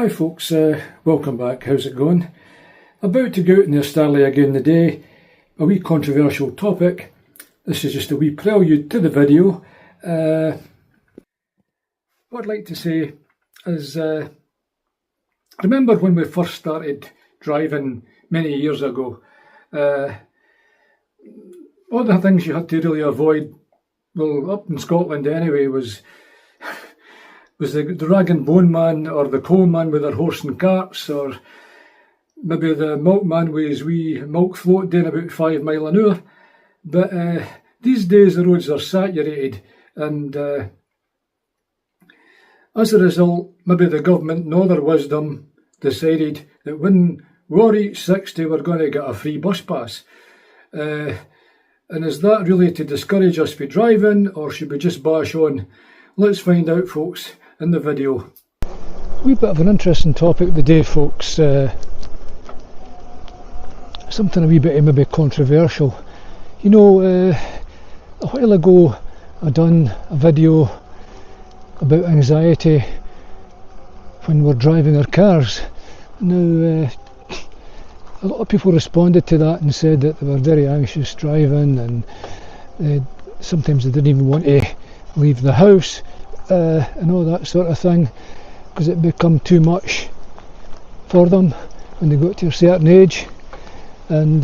Hi folks, welcome back. How's it going? About to go out in the Australia again today. A wee controversial topic. This is just a wee prelude to the video. What I'd like to say is, remember when we first started driving many years ago, one of the things you had to really avoid, well, up in Scotland anyway, was the rag and bone man or the coal man with their horse and carts, or maybe the milkman with his wee milk float doing about 5 mile an hour. But these days the roads are saturated, and as a result, maybe the government, in all their wisdom, decided that when we reach 60 we're going to get a free bus pass. And is that really to discourage us from driving, or should we just bash on? Let's find out, folks, in the video. A wee bit of an interesting topic today, folks. Something a wee bit maybe controversial. You know, a while ago I done a video about anxiety when we're driving our cars. Now, a lot of people responded to that and said that they were very anxious driving, and sometimes they didn't even want to leave the house and all that sort of thing, because it become too much for them when they got to a certain age, and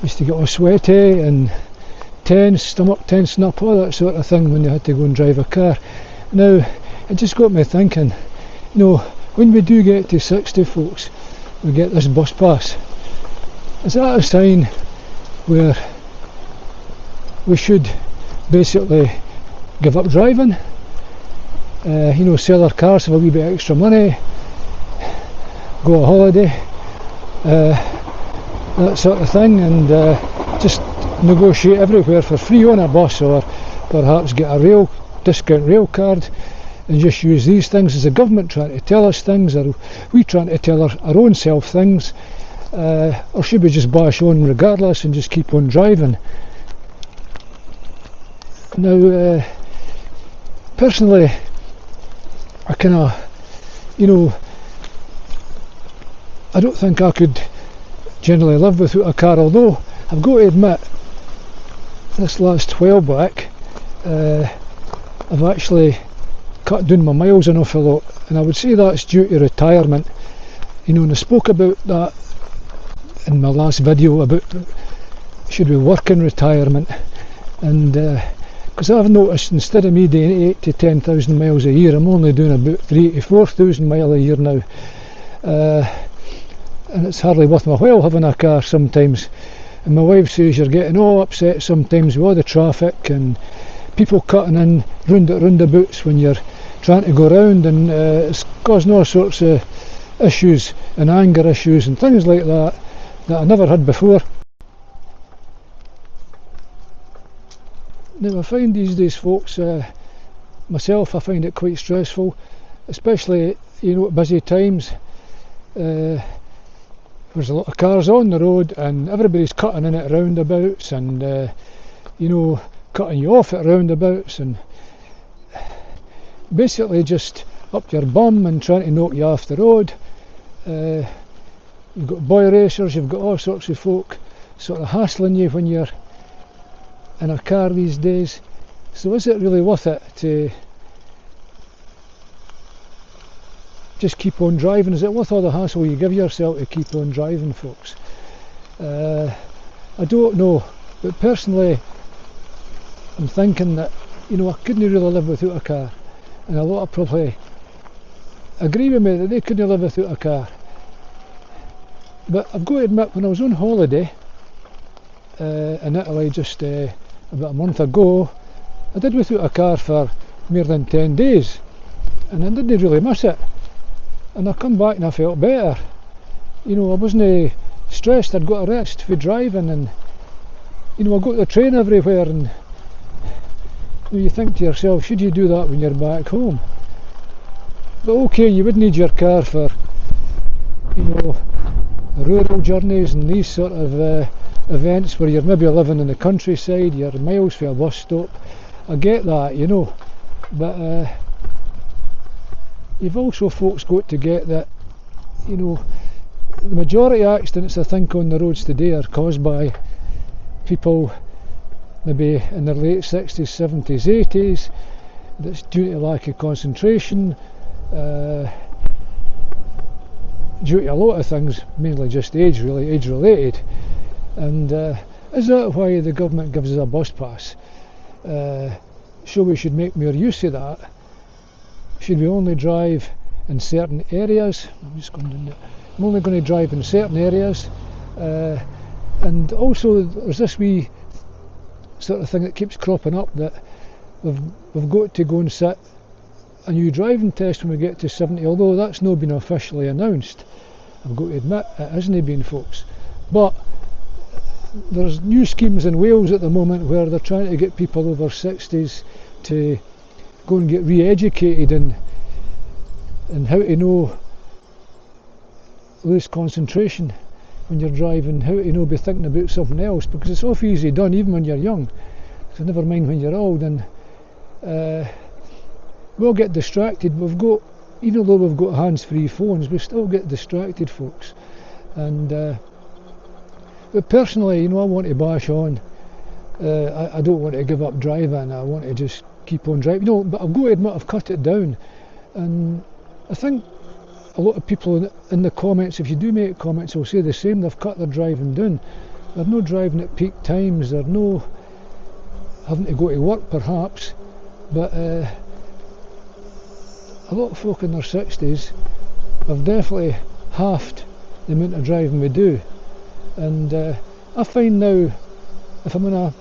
used to get all sweaty and tense, stomach tensing up, all that sort of thing when they had to go and drive a car. Now, it just got me thinking, you know, when we do get to 60, folks, we get this bus pass. Is that a sign where we should basically give up driving? You know, sell our cars, have a wee bit extra money, go on holiday, that sort of thing, and just negotiate everywhere for free on a bus, or perhaps get a discount rail card and just use these things. Is the government trying to tell us things, or are we trying to tell our own self things, or should we just bash on regardless and just keep on driving? Now, personally, I kind of, you know, I don't think I could generally live without a car, although I've got to admit, this last while back, I've actually cut down my miles an awful lot, and I would say that's due to retirement. You know, and I spoke about that in my last video about should we work in retirement, and because I've noticed instead of me doing 8 to 10,000 miles a year, I'm only doing about 3 to 4,000 miles a year now, and it's hardly worth my while having a car sometimes. And my wife says you're getting all upset sometimes with all the traffic and people cutting in roundabouts when you're trying to go round, and it's causing all sorts of issues and anger issues and things like that I never had before. Now, I find these days, folks, myself, I find it quite stressful, especially, you know, at busy times. There's a lot of cars on the road and everybody's cutting in at roundabouts and you know, cutting you off at roundabouts and basically just up your bum and trying to knock you off the road. You've got boy racers, you've got all sorts of folk sort of hassling you when you're in a car these days. So is it really worth it to just keep on driving? Is it worth all the hassle you give yourself to keep on driving, folks? I don't know, but personally I'm thinking that, you know, I couldn't really live without a car, and a lot of probably agree with me that they couldn't live without a car. But I've got to admit, when I was on holiday in Italy just about a month ago, I did without a car for more than 10 days and I didn't really miss it, and I come back and I felt better. You know, I wasn't stressed, I'd got a rest for driving, and you know, I got the train everywhere, and you think to yourself, should you do that when you're back home? But okay, you would need your car for, you know, rural journeys and these sort of events where you're maybe living in the countryside, you're miles from a bus stop. I get that, you know, but you've also folks got to get that, you know, the majority of accidents I think on the roads today are caused by people maybe in their late 60s, 70s, 80s. That's due to lack of concentration, due to a lot of things, mainly just age related. And is that why the government gives us a bus pass? So we should make more use of that. Should we only drive in certain areas? I'm only going to drive in certain areas. And also there's this wee sort of thing that keeps cropping up, that we've got to go and sit a new driving test when we get to 70, although that's not been officially announced. I've got to admit it hasn't been, folks. But there's new schemes in Wales at the moment where they're trying to get people over 60s to go and get re-educated in how to know lose concentration when you're driving, how to be thinking about something else, because it's awful easy done even when you're young, so never mind when you're old. And we'll get distracted. Even though we've got hands-free phones, we still get distracted, folks. And but personally, I want to bash on. I don't want to give up driving. I want to just keep on driving. But I've got to admit I've cut it down. And I think a lot of people in the comments, if you do make comments, will say the same. They've cut their driving down. They're not driving at peak times. They're no having to go to work, perhaps. But a lot of folk in their 60s have definitely halved the amount of driving we do. And I find now, if I'm on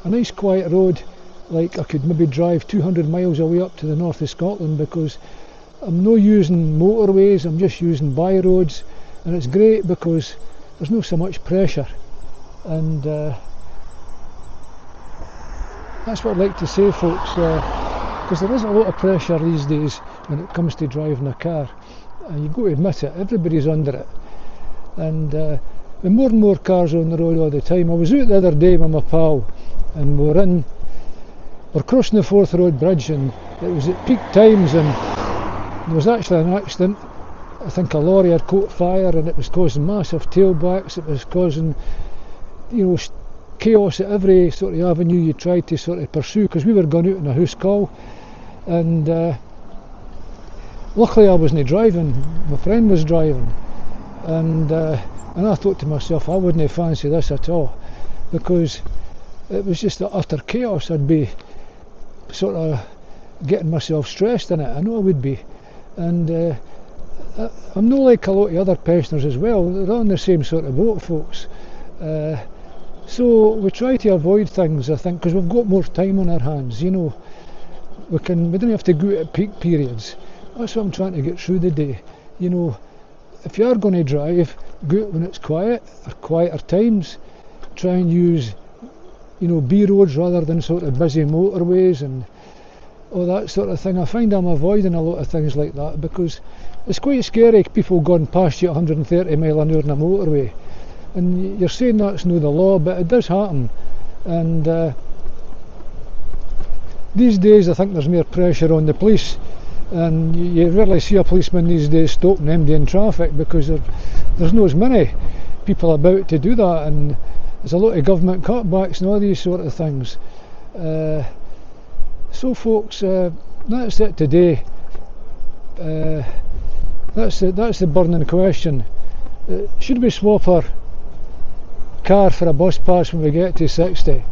a nice quiet road, like I could maybe drive 200 miles away up to the north of Scotland, because I'm not using motorways, I'm just using by roads, and it's great because there's not so much pressure. And that's what I'd like to say, folks, because there is a lot of pressure these days when it comes to driving a car, and you've got to admit it, everybody's under it. And with more and more cars on the road all the time. I was out the other day with my pal, and we're crossing the Forth Road Bridge, and it was at peak times, and there was actually an accident. I think a lorry had caught fire, and it was causing massive tailbacks. It was causing, chaos at every sort of avenue you tried to sort of pursue, because we were going out in a house call. And luckily I wasn't driving, my friend was driving. And I thought to myself, I wouldn't fancy this at all, because it was just the utter chaos. I'd be sort of getting myself stressed in it, I know I would be. And I'm not like a lot of other pensioners as well, they're on the same sort of boat, folks. So we try to avoid things, I think, because we've got more time on our hands, we don't have to go at peak periods. That's what I'm trying to get through the day. If you are going to drive, go out when it's quiet, or quieter times. Try and use, B roads rather than sort of busy motorways and all that sort of thing. I find I'm avoiding a lot of things like that, because it's quite scary, people going past you at 130 mile an hour on a motorway. And you're saying that's not the law, but it does happen. And these days I think there's more pressure on the police, and you rarely see a policeman these days stopping emptying traffic, because there's not as many people about to do that, and there's a lot of government cutbacks and all these sort of things. So folks, that's it today. That's the burning question. Should we swap our car for a bus pass when we get to 60?